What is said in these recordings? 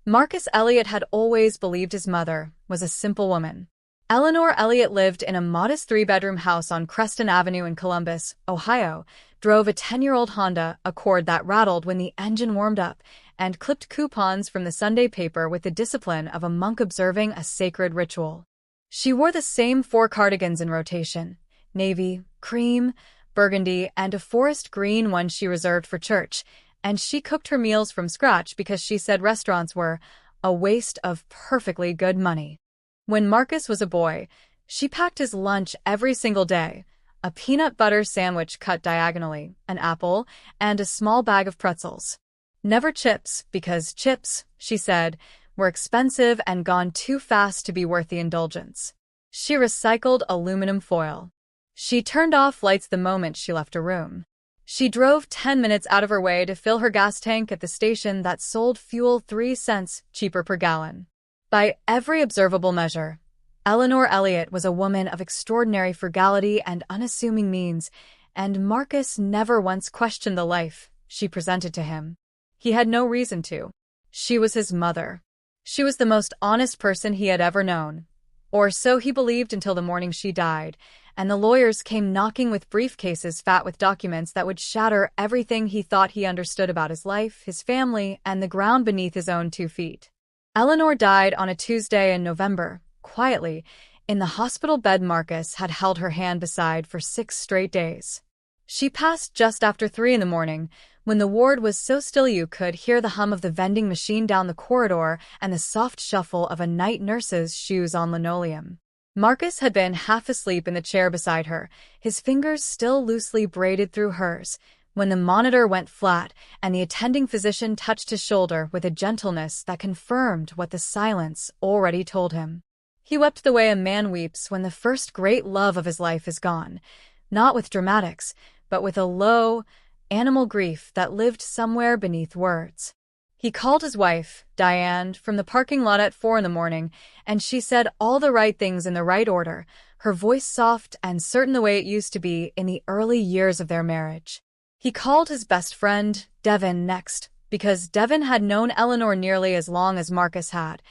Marcus Elliot had always believed his mother was a simple woman. Eleanor Elliot lived in a modest three-bedroom house on Creston Avenue in Columbus, Ohio, drove a 10-year-old Honda Accord that rattled when the engine warmed up, and clipped coupons from the Sunday paper with the discipline of a monk observing a sacred ritual. She wore the same 4 cardigans in rotation: navy, cream, burgundy, and a forest green one she reserved for church, and she cooked her meals from scratch because she said restaurants were a waste of perfectly good money. When Marcus was a boy, she packed his lunch every single day: a peanut butter sandwich cut diagonally, an apple, and a small bag of pretzels. Never chips, because chips, she said, were expensive and gone too fast to be worth the indulgence. She recycled aluminum foil. She turned off lights the moment she left a room. She drove 10 minutes out of her way to fill her gas tank at the station that sold fuel 3 cents cheaper per gallon. By every observable measure, Eleanor Elliot was a woman of extraordinary frugality and unassuming means, and Marcus never once questioned the life she presented to him. He had no reason to. She was his mother. She was the most honest person he had ever known, or so he believed until the morning she died, and the lawyers came knocking with briefcases fat with documents that would shatter everything he thought he understood about his life, his family, and the ground beneath his own 2 feet. Eleanor died on a Tuesday in November, quietly, in the hospital bed Marcus had held her hand beside for 6 straight days. She passed just after 3 in the morning, when the ward was so still you could hear the hum of the vending machine down the corridor and the soft shuffle of a night nurse's shoes on linoleum. Marcus had been half asleep in the chair beside her, his fingers still loosely braided through hers, when the monitor went flat and the attending physician touched his shoulder with a gentleness that confirmed what the silence already told him. He wept the way a man weeps when the first great love of his life is gone, not with dramatics, but with a low, animal grief that lived somewhere beneath words. He called his wife, Diane, from the parking lot at 4 in the morning, and she said all the right things in the right order, her voice soft and certain the way it used to be in the early years of their marriage. He called his best friend, Devin, next, because Devin had known Eleanor nearly as long as Marcus had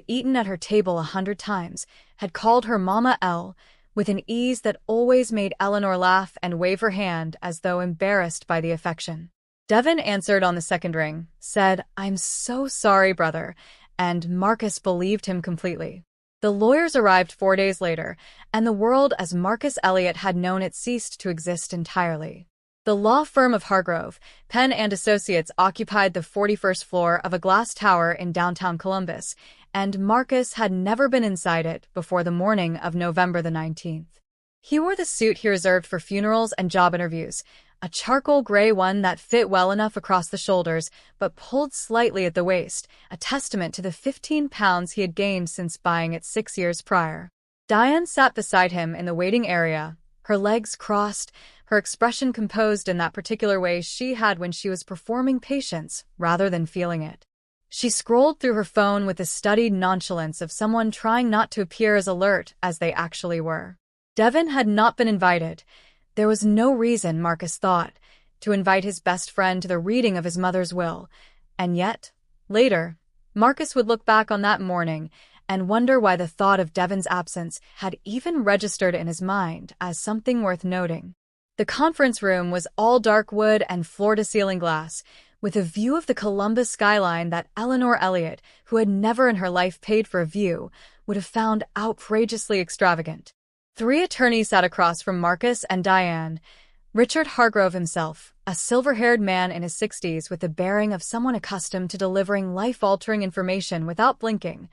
eaten at her table 100 times, had called her Mama L, with an ease that always made Eleanor laugh and wave her hand as though embarrassed by the affection. Devin answered on the second ring, said, "I'm so sorry, brother," and Marcus believed him completely. The lawyers arrived 4 days later, and the world as Marcus Elliot had known it ceased to exist entirely. The law firm of Hargrove, Penn and Associates occupied the 41st floor of a glass tower in downtown Columbus, and Marcus had never been inside it before the morning of November the 19th. He wore the suit he reserved for funerals and job interviews, a charcoal gray one that fit well enough across the shoulders but pulled slightly at the waist, a testament to the 15 pounds he had gained since buying it 6 years prior. Diane sat beside him in the waiting area, her legs crossed, her expression composed in that particular way she had when she was performing patience rather than feeling it. She scrolled through her phone with the studied nonchalance of someone trying not to appear as alert as they actually were. Devin had not been invited. There was no reason, Marcus thought, to invite his best friend to the reading of his mother's will, and yet, later, Marcus would look back on that morning and wonder why the thought of Devin's absence had even registered in his mind as something worth noting. The conference room was all dark wood and floor-to-ceiling glass, with a view of the Columbus skyline that Eleanor Elliot, who had never in her life paid for a view, would have found outrageously extravagant. 3 attorneys sat across from Marcus and Diane. Richard Hargrove himself, a silver-haired man in his 60s with the bearing of someone accustomed to delivering life-altering information without blinking.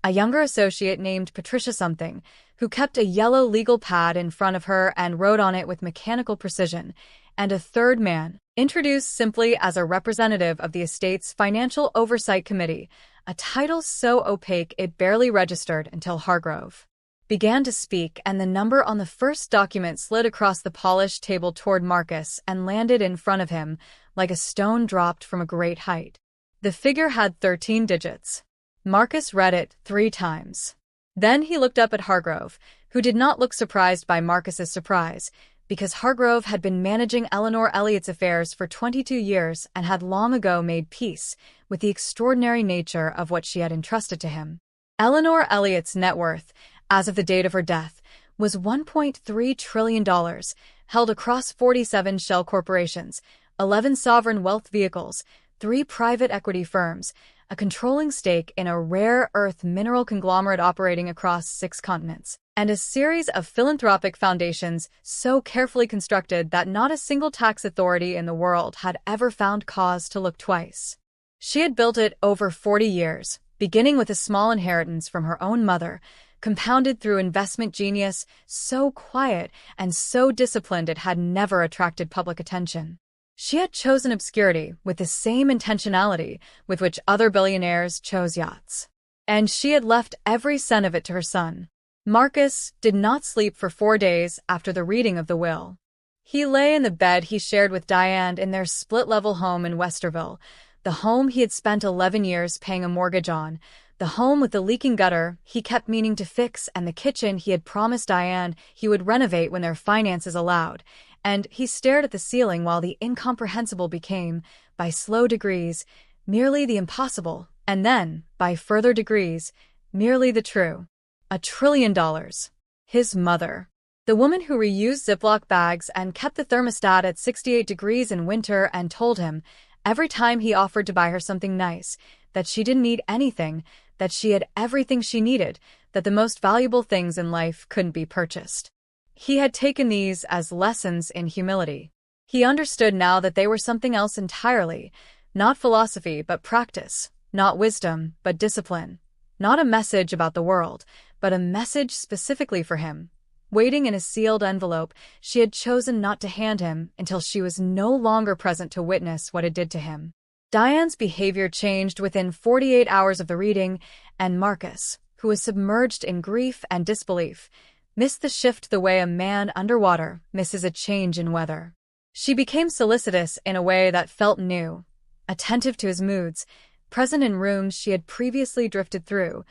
A younger associate named Patricia something, who kept a yellow legal pad in front of her and wrote on it with mechanical precision, and a third man, introduced simply as a representative of the estate's Financial Oversight Committee, a title so opaque it barely registered until Hargrove began to speak and the number on the first document slid across the polished table toward Marcus and landed in front of him like a stone dropped from a great height. The figure had 13 digits. Marcus read it 3 times. Then he looked up at Hargrove, who did not look surprised by Marcus's surprise, because Hargrove had been managing Eleanor Elliott's affairs for 22 years and had long ago made peace with the extraordinary nature of what she had entrusted to him. Eleanor Elliott's net worth, as of the date of her death, was $1.3 trillion, held across 47 shell corporations, 11 sovereign wealth vehicles, 3 private equity firms, a controlling stake in a rare earth mineral conglomerate operating across 6 continents, and a series of philanthropic foundations so carefully constructed that not a single tax authority in the world had ever found cause to look twice. She had built it over 40 years, beginning with a small inheritance from her own mother, compounded through investment genius so quiet and so disciplined it had never attracted public attention. She had chosen obscurity with the same intentionality with which other billionaires chose yachts. And she had left every cent of it to her son. Marcus did not sleep for 4 days after the reading of the will. He lay in the bed he shared with Diane in their split-level home in Westerville, the home he had spent 11 years paying a mortgage on, the home with the leaking gutter he kept meaning to fix, and the kitchen he had promised Diane he would renovate when their finances allowed. And he stared at the ceiling while the incomprehensible became, by slow degrees, merely the impossible, and then, by further degrees, merely the true. $1 trillion. His mother. The woman who reused Ziploc bags and kept the thermostat at 68 degrees in winter and told him, every time he offered to buy her something nice, that she didn't need anything, that she had everything she needed, that the most valuable things in life couldn't be purchased. He had taken these as lessons in humility. He understood now that they were something else entirely, not philosophy but practice, not wisdom but discipline, not a message about the world, but a message specifically for him. Waiting in a sealed envelope, she had chosen not to hand him until she was no longer present to witness what it did to him. Diane's behavior changed within 48 hours of the reading, and Marcus, who was submerged in grief and disbelief, missed the shift the way a man underwater misses a change in weather. She became solicitous in a way that felt new, attentive to his moods, present in rooms she had previously drifted through,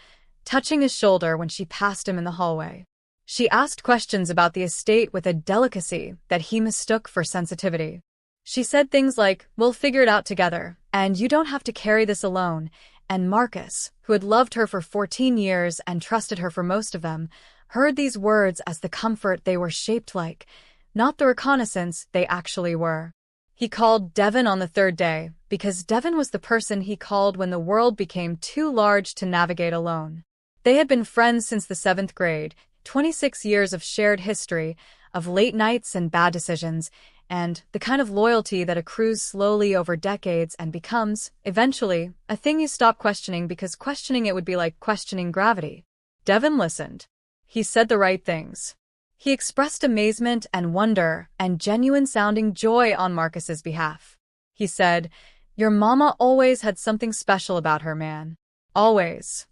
touching his shoulder when she passed him in the hallway. She asked questions about the estate with a delicacy that he mistook for sensitivity. She said things like, "We'll figure it out together, and you don't have to carry this alone," and Marcus, who had loved her for 14 years and trusted her for most of them, heard these words as the comfort they were shaped like, not the reconnaissance they actually were. He called Devon on the 3rd day, because Devon was the person he called when the world became too large to navigate alone. They had been friends since the 7th grade, 26 years of shared history, of late nights and bad decisions, and the kind of loyalty that accrues slowly over decades and becomes, eventually, a thing you stop questioning because questioning it would be like questioning gravity. Devon listened. He said the right things. He expressed amazement and wonder and genuine-sounding joy on Marcus's behalf. He said, "Your mama always had something special about her, man. Always."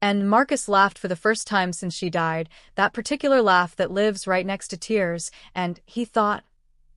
And Marcus laughed for the first time since she died, that particular laugh that lives right next to tears, and he thought,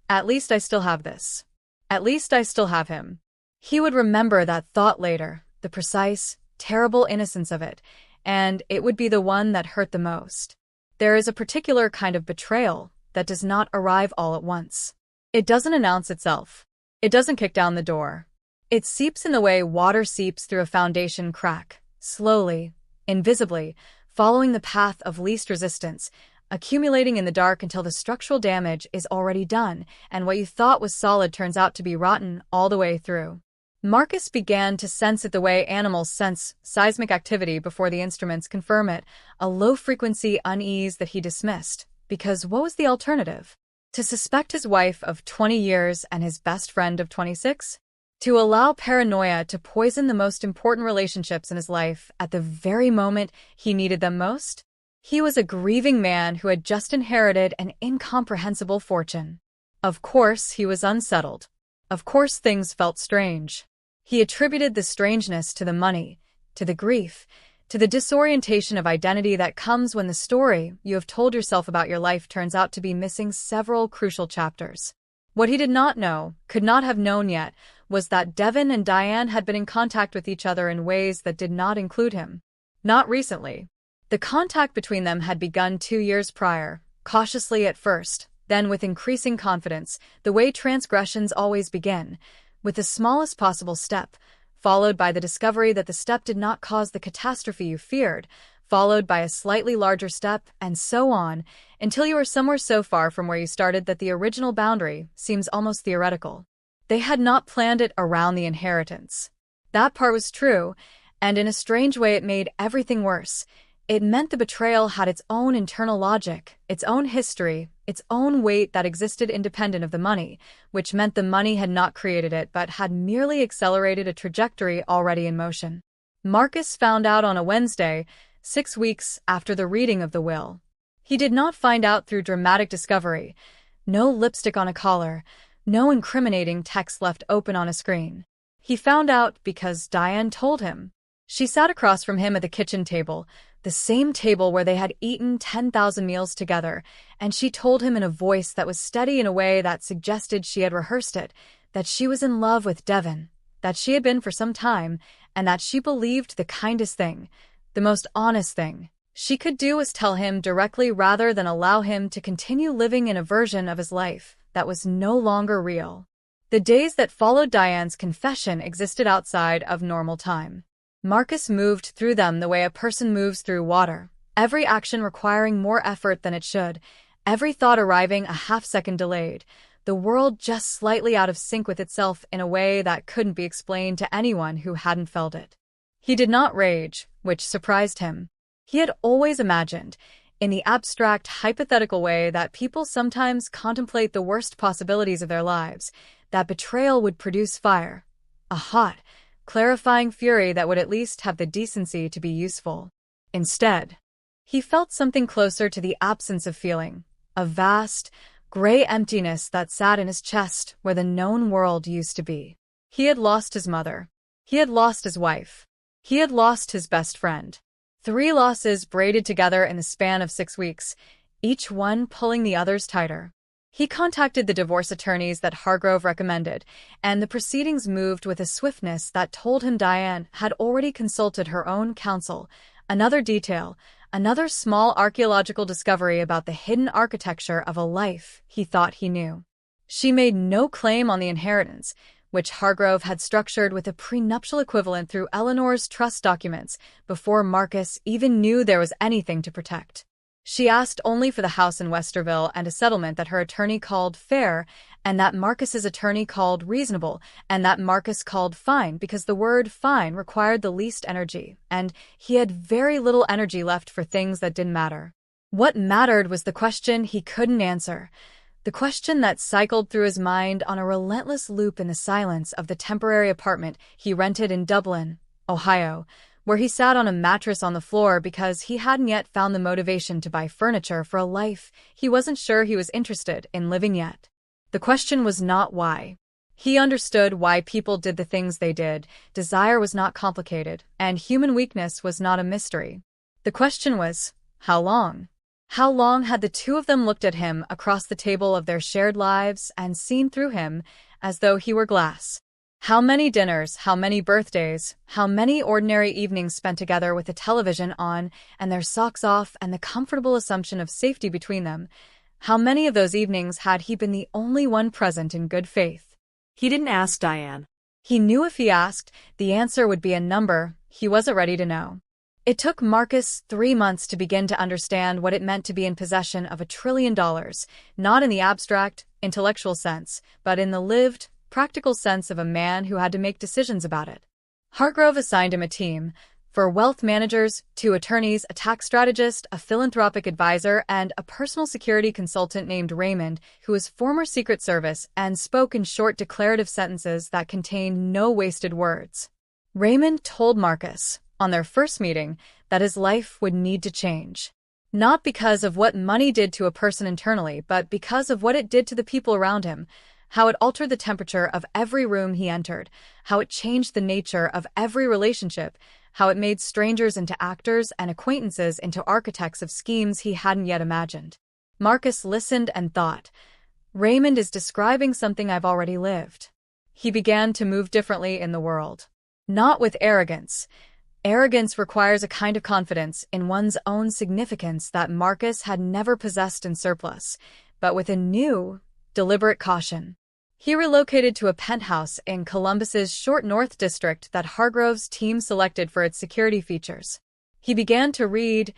at least I still have this. At least I still have him. He would remember that thought later, the precise, terrible innocence of it, and it would be the one that hurt the most. There is a particular kind of betrayal that does not arrive all at once. It doesn't announce itself. It doesn't kick down the door. It seeps in the way water seeps through a foundation crack, slowly, invisibly, following the path of least resistance, accumulating in the dark until the structural damage is already done, and what you thought was solid turns out to be rotten all the way through. Marcus began to sense it the way animals sense seismic activity before the instruments confirm it, a low-frequency unease that he dismissed, because what was the alternative? To suspect his wife of 20 years and his best friend of 26? To allow paranoia to poison the most important relationships in his life at the very moment he needed them most? He was a grieving man who had just inherited an incomprehensible fortune. Of course, he was unsettled. Of course, things felt strange. He attributed the strangeness to the money, to the grief, to the disorientation of identity that comes when the story you have told yourself about your life turns out to be missing several crucial chapters. What he did not know, could not have known yet, was that Devon and Diane had been in contact with each other in ways that did not include him. Not recently. The contact between them had begun 2 years prior, cautiously at first, Then, with increasing confidence, the way transgressions always begin, with the smallest possible step, followed by the discovery that the step did not cause the catastrophe you feared, followed by a slightly larger step, and so on, until you are somewhere so far from where you started that the original boundary seems almost theoretical. They had not planned it around the inheritance. That part was true, and in a strange way it made everything worse. It meant the betrayal had its own internal logic, its own history, its own weight that existed independent of the money, which meant the money had not created it but had merely accelerated a trajectory already in motion. Marcus found out on a Wednesday, 6 weeks after the reading of the will. He did not find out through dramatic discovery. No lipstick on a collar, no incriminating text left open on a screen. He found out because Diane told him. She sat across from him at the kitchen table, the same table where they had eaten 10,000 meals together, and she told him in a voice that was steady in a way that suggested she had rehearsed it, that she was in love with Devon, that she had been for some time, and that she believed the kindest thing, the most honest thing she could do was tell him directly rather than allow him to continue living in a version of his life that was no longer real. The days that followed Diane's confession existed outside of normal time. Marcus moved through them the way a person moves through water, every action requiring more effort than it should, every thought arriving a half-second delayed, the world just slightly out of sync with itself in a way that couldn't be explained to anyone who hadn't felt it. He did not rage, which surprised him. He had always imagined, in the abstract, hypothetical way that people sometimes contemplate the worst possibilities of their lives, that betrayal would produce fire, a hot, clarifying fury that would at least have the decency to be useful. Instead, he felt something closer to the absence of feeling, a vast, gray emptiness that sat in his chest where the known world used to be. He had lost his mother. He had lost his wife. He had lost his best friend. 3 losses braided together in the span of 6 weeks, each one pulling the others tighter. He contacted the divorce attorneys that Hargrove recommended, and the proceedings moved with a swiftness that told him Diane had already consulted her own counsel. Another detail, another small archaeological discovery about the hidden architecture of a life he thought he knew. She made no claim on the inheritance, which Hargrove had structured with a prenuptial equivalent through Eleanor's trust documents before Marcus even knew there was anything to protect. She asked only for the house in Westerville and a settlement that her attorney called fair, and that Marcus's attorney called reasonable, and that Marcus called fine because the word fine required the least energy, and he had very little energy left for things that didn't matter. What mattered was the question he couldn't answer, the question that cycled through his mind on a relentless loop in the silence of the temporary apartment he rented in Dublin, Ohio, where he sat on a mattress on the floor because he hadn't yet found the motivation to buy furniture for a life he wasn't sure he was interested in living yet. The question was not why. He understood why people did the things they did. Desire was not complicated, and human weakness was not a mystery. The question was, how long? How long had the two of them looked at him across the table of their shared lives and seen through him as though he were glass? How many dinners, how many birthdays, how many ordinary evenings spent together with the television on and their socks off and the comfortable assumption of safety between them? How many of those evenings had he been the only one present in good faith? He didn't ask Diane. He knew if he asked, the answer would be a number he wasn't ready to know. It took Marcus 3 months to begin to understand what it meant to be in possession of $1 trillion, not in the abstract, intellectual sense, but in the lived, practical sense of a man who had to make decisions about it. Hargrove assigned him a team, 4 wealth managers, 2 attorneys, a tax strategist, a philanthropic advisor, and a personal security consultant named Raymond, who was former Secret Service and spoke in short declarative sentences that contained no wasted words. Raymond told Marcus, on their first meeting, that his life would need to change. Not because of what money did to a person internally, but because of what it did to the people around him, how it altered the temperature of every room he entered, how it changed the nature of every relationship, how it made strangers into actors and acquaintances into architects of schemes he hadn't yet imagined. Marcus listened and thought, Raymond is describing something I've already lived. He began to move differently in the world. Not with arrogance. Arrogance requires a kind of confidence in one's own significance that Marcus had never possessed in surplus. but with a new, deliberate caution. He relocated to a penthouse in Columbus's short North District that Hargrove's team selected for its security features. He began to read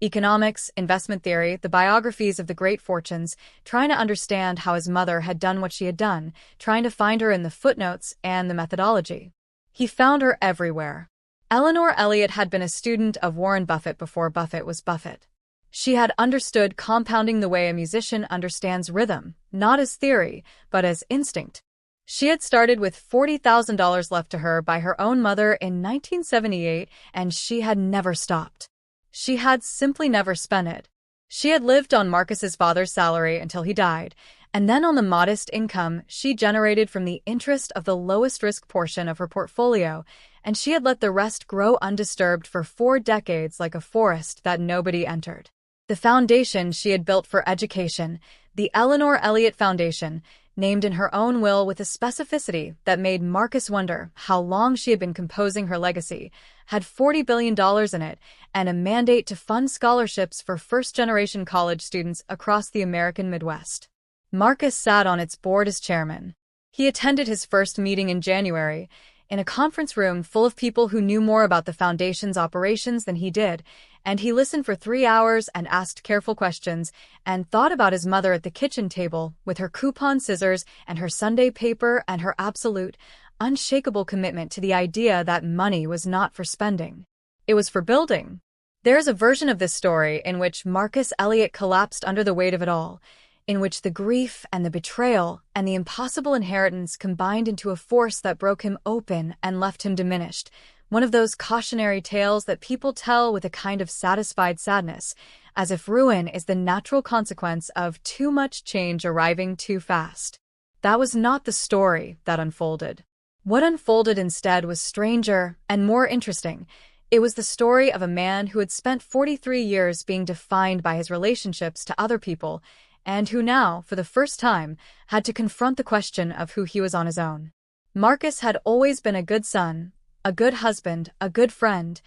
economics, investment theory, the biographies of the great fortunes, trying to understand how his mother had done what she had done, trying to find her in the footnotes and the methodology. He found her everywhere. Eleanor Elliott had been a student of Warren Buffett before Buffett was Buffett. She had understood compounding the way a musician understands rhythm, not as theory, but as instinct. She had started with $40,000 left to her by her own mother in 1978, and she had never stopped. She had simply never spent it. She had lived on Marcus's father's salary until he died, and then on the modest income she generated from the interest of the lowest-risk portion of her portfolio, and she had let the rest grow undisturbed for 4 decades like a forest that nobody entered. The foundation she had built for education, the Eleanor Elliott Foundation, named in her own will with a specificity that made Marcus wonder how long she had been composing her legacy, had $40 billion in it and a mandate to fund scholarships for first-generation college students across the American Midwest. Marcus sat on its board as chairman. He attended his first meeting in January, in a conference room full of people who knew more about the foundation's operations than he did, and he listened for 3 hours and asked careful questions and thought about his mother at the kitchen table with her coupon scissors and her Sunday paper and her absolute, unshakable commitment to the idea that money was not for spending. It was for building. There is a version of this story in which Marcus Elliott collapsed under the weight of it all, in which the grief and the betrayal and the impossible inheritance combined into a force that broke him open and left him diminished, one of those cautionary tales that people tell with a kind of satisfied sadness, as if ruin is the natural consequence of too much change arriving too fast. That was not the story that unfolded. What unfolded instead was stranger and more interesting. It was the story of a man who had spent 43 years being defined by his relationships to other people, and who now, for the first time, had to confront the question of who he was on his own. Marcus had always been a good son, a good husband, a good friend,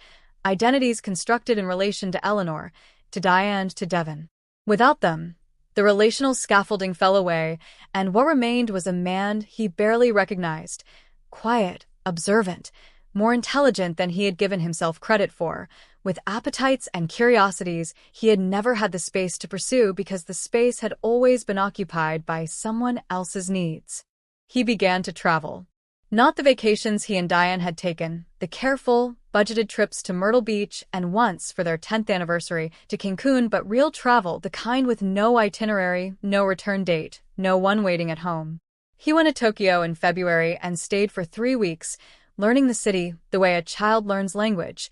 identities constructed in relation to Eleanor, to Diane, to Devon. Without them, the relational scaffolding fell away, and what remained was a man he barely recognized, quiet, observant, more intelligent than he had given himself credit for, with appetites and curiosities he had never had the space to pursue because the space had always been occupied by someone else's needs. He began to travel. Not the vacations he and Diane had taken, the careful, budgeted trips to Myrtle Beach and once, for their 10th anniversary, to Cancun, but real travel, the kind with no itinerary, no return date, no one waiting at home. He went to Tokyo in February and stayed for 3 weeks, learning the city the way a child learns language,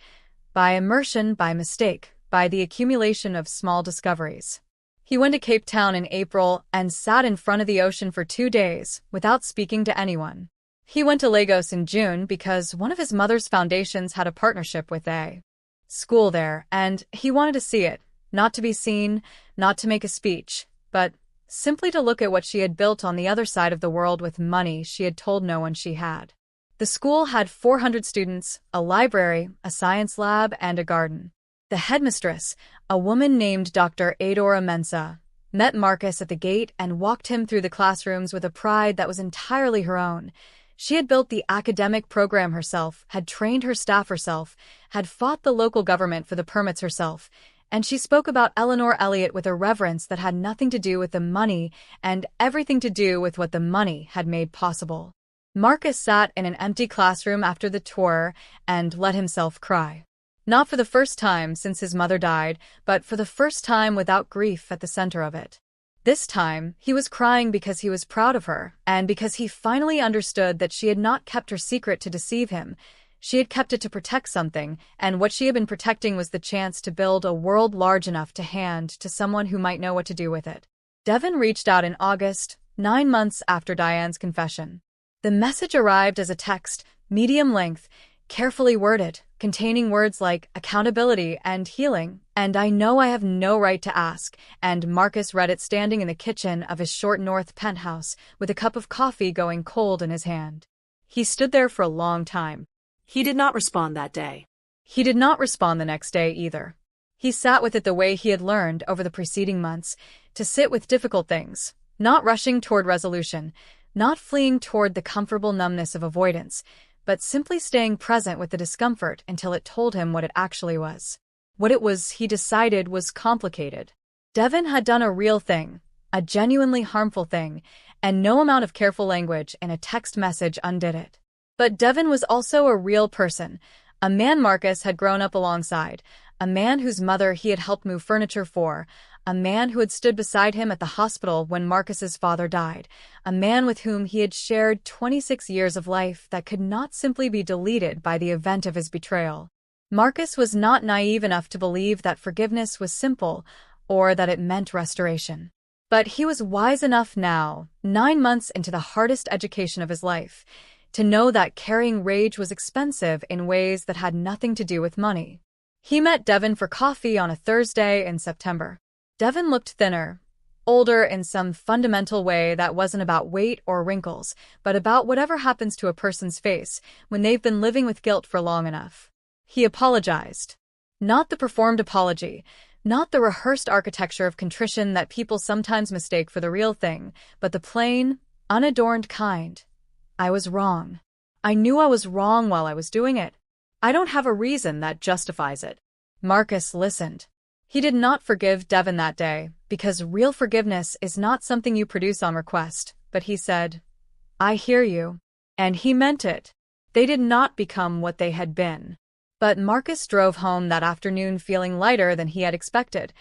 by immersion, by mistake, by the accumulation of small discoveries. He went to Cape Town in April and sat in front of the ocean for 2 days, without speaking to anyone. He went to Lagos in June because one of his mother's foundations had a partnership with a school there, and he wanted to see it, not to be seen, not to make a speech, but simply to look at what she had built on the other side of the world with money she had told no one she had. The school had 400 students, a library, a science lab, and a garden. The headmistress, a woman named Dr. Adora Mensah, met Marcus at the gate and walked him through the classrooms with a pride that was entirely her own. She had built the academic program herself, had trained her staff herself, had fought the local government for the permits herself, and she spoke about Eleanor Elliott with a reverence that had nothing to do with the money and everything to do with what the money had made possible. Marcus sat in an empty classroom after the tour and let himself cry. Not for the first time since his mother died, but for the first time without grief at the center of it. This time, he was crying because he was proud of her, and because he finally understood that she had not kept her secret to deceive him. She had kept it to protect something, and what she had been protecting was the chance to build a world large enough to hand to someone who might know what to do with it. Devon reached out in August, 9 months after Diane's confession. The message arrived as a text, medium length, carefully worded, containing words like accountability and healing, and I know I have no right to ask, and Marcus read it standing in the kitchen of his short north penthouse with a cup of coffee going cold in his hand. He stood there for a long time. He did not respond that day. He did not respond the next day either. He sat with it the way he had learned over the preceding months, to sit with difficult things, not rushing toward resolution, not fleeing toward the comfortable numbness of avoidance, but simply staying present with the discomfort until it told him what it actually was. What it was, he decided, was complicated. Devon had done a real thing, a genuinely harmful thing, and no amount of careful language in a text message undid it. But Devon was also a real person, a man Marcus had grown up alongside, a man whose mother he had helped move furniture for, a man who had stood beside him at the hospital when Marcus's father died, a man with whom he had shared 26 years of life that could not simply be deleted by the event of his betrayal. Marcus was not naive enough to believe that forgiveness was simple or that it meant restoration. But he was wise enough now, 9 months into the hardest education of his life, to know that carrying rage was expensive in ways that had nothing to do with money. He met Devon for coffee on a Thursday in September. Devon looked thinner, older in some fundamental way that wasn't about weight or wrinkles, but about whatever happens to a person's face when they've been living with guilt for long enough. He apologized. Not the performed apology, not the rehearsed architecture of contrition that people sometimes mistake for the real thing, but the plain, unadorned kind. I was wrong. I knew I was wrong while I was doing it. I don't have a reason that justifies it. Marcus listened. He did not forgive Devon that day, because real forgiveness is not something you produce on request, but he said, "I hear you." And he meant it. They did not become what they had been. But Marcus drove home that afternoon feeling lighter than he had expected,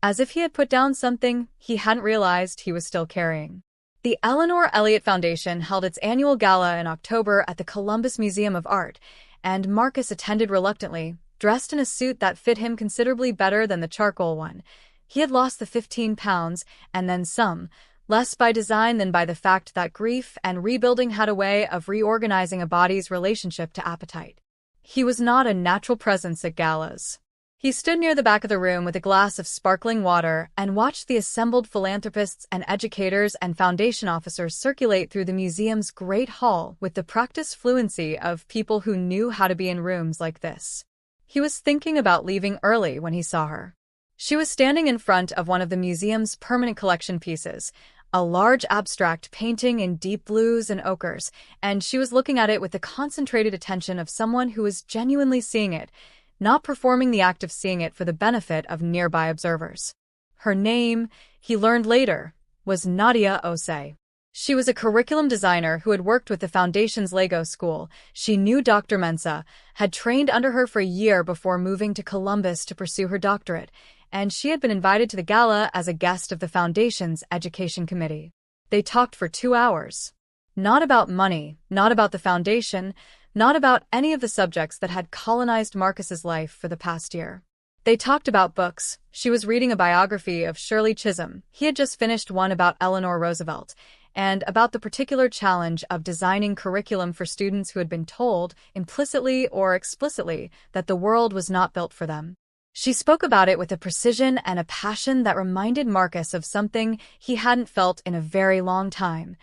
as if he had put down something he hadn't realized he was still carrying. The Eleanor Elliott Foundation held its annual gala in October at the Columbus Museum of Art, and Marcus attended reluctantly, dressed in a suit that fit him considerably better than the charcoal one. He had lost the 15 pounds, and then some, less by design than by the fact that grief and rebuilding had a way of reorganizing a body's relationship to appetite. He was not a natural presence at galas. He stood near the back of the room with a glass of sparkling water and watched the assembled philanthropists and educators and foundation officers circulate through the museum's great hall with the practiced fluency of people who knew how to be in rooms like this. He was thinking about leaving early when he saw her. She was standing in front of one of the museum's permanent collection pieces, a large abstract painting in deep blues and ochres, and she was looking at it with the concentrated attention of someone who was genuinely seeing it, not performing the act of seeing it for the benefit of nearby observers. Her name, he learned later, was Nadia Osei. She was a curriculum designer who had worked with the Foundation's Lego school. She knew Dr. Mensah, had trained under her for a year before moving to Columbus to pursue her doctorate, and she had been invited to the gala as a guest of the Foundation's Education Committee. They talked for 2 hours. Not about money, not about the Foundation, not about any of the subjects that had colonized Marcus's life for the past year. They talked about books. She was reading a biography of Shirley Chisholm. He had just finished one about Eleanor Roosevelt, and about the particular challenge of designing curriculum for students who had been told, implicitly or explicitly, that the world was not built for them. She spoke about it with a precision and a passion that reminded Marcus of something he hadn't felt in a very long time: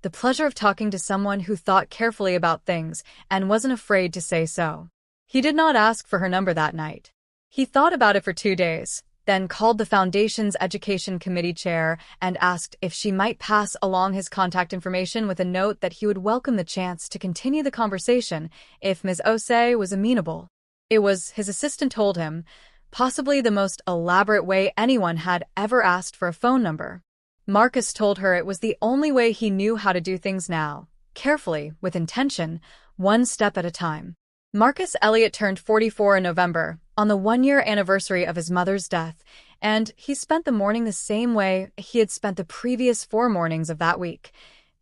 the pleasure of talking to someone who thought carefully about things and wasn't afraid to say so. He did not ask for her number that night. He thought about it for 2 days, then called the Foundation's Education Committee chair and asked if she might pass along his contact information with a note that he would welcome the chance to continue the conversation if Ms. Osei was amenable. It was, his assistant told him, possibly the most elaborate way anyone had ever asked for a phone number. Marcus told her it was the only way he knew how to do things now, carefully, with intention, one step at a time. Marcus Elliott turned 44 in November, on the 1-year anniversary of his mother's death, and he spent the morning the same way he had spent the previous 4 mornings of that week,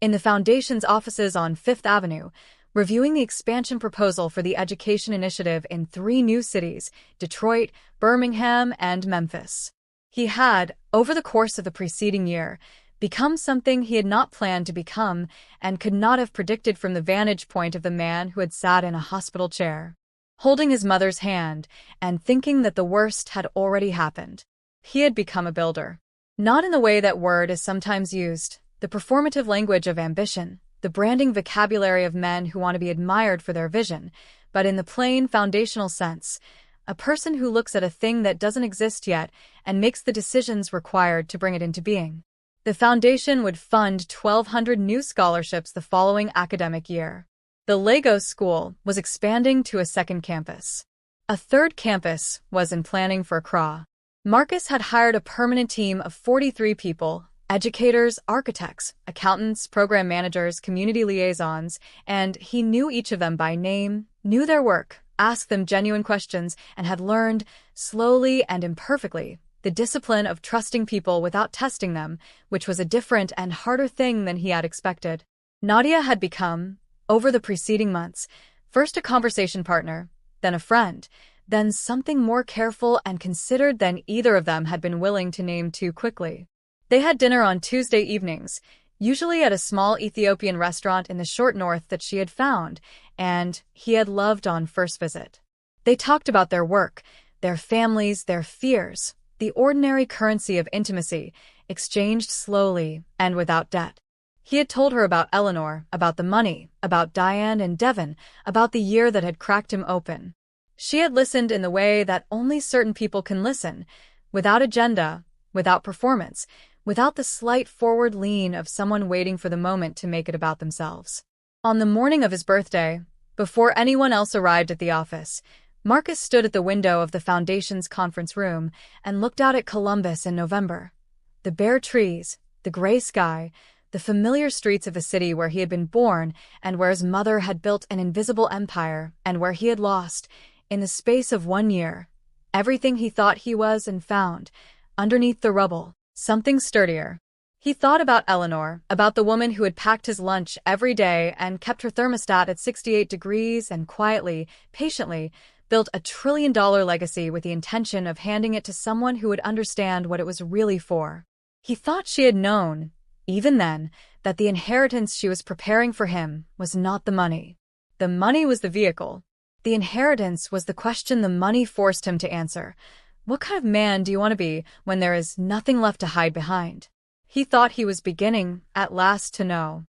in the Foundation's offices on Fifth Avenue, reviewing the expansion proposal for the education initiative in 3 new cities, Detroit, Birmingham, and Memphis. He had, over the course of the preceding year, become something he had not planned to become and could not have predicted from the vantage point of the man who had sat in a hospital chair, holding his mother's hand and thinking that the worst had already happened. He had become a builder. Not in the way that word is sometimes used, the performative language of ambition, the branding vocabulary of men who want to be admired for their vision, but in the plain foundational sense, a person who looks at a thing that doesn't exist yet and makes the decisions required to bring it into being. The foundation would fund 1,200 new scholarships the following academic year. The Lagos School was expanding to a second campus. A third campus was in planning for Accra. Marcus had hired a permanent team of 43 people, educators, architects, accountants, program managers, community liaisons, and he knew each of them by name, knew their work, asked them genuine questions, and had learned, slowly and imperfectly, the discipline of trusting people without testing them, which was a different and harder thing than he had expected. Nadia had become, over the preceding months, first a conversation partner, then a friend, then something more careful and considered than either of them had been willing to name too quickly. They had dinner on Tuesday evenings, usually at a small Ethiopian restaurant in the short north that she had found, and he had loved on first visit. They talked about their work, their families, their fears, the ordinary currency of intimacy, exchanged slowly and without debt. He had told her about Eleanor, about the money, about Diane and Devon, about the year that had cracked him open. She had listened in the way that only certain people can listen, without agenda, without performance, without the slight forward lean of someone waiting for the moment to make it about themselves. On the morning of his birthday, before anyone else arrived at the office, Marcus stood at the window of the Foundation's conference room and looked out at Columbus in November. The bare trees, the gray sky, the familiar streets of the city where he had been born and where his mother had built an invisible empire and where he had lost, in the space of 1 year, everything he thought he was and found, underneath the rubble, something sturdier. He thought about Eleanor, about the woman who had packed his lunch every day and kept her thermostat at 68 degrees and quietly, patiently, built a $1 trillion legacy with the intention of handing it to someone who would understand what it was really for. He thought she had known, even then, that the inheritance she was preparing for him was not the money. The money was the vehicle. The inheritance was the question the money forced him to answer. What kind of man do you want to be when there is nothing left to hide behind? He thought he was beginning, at last, to know.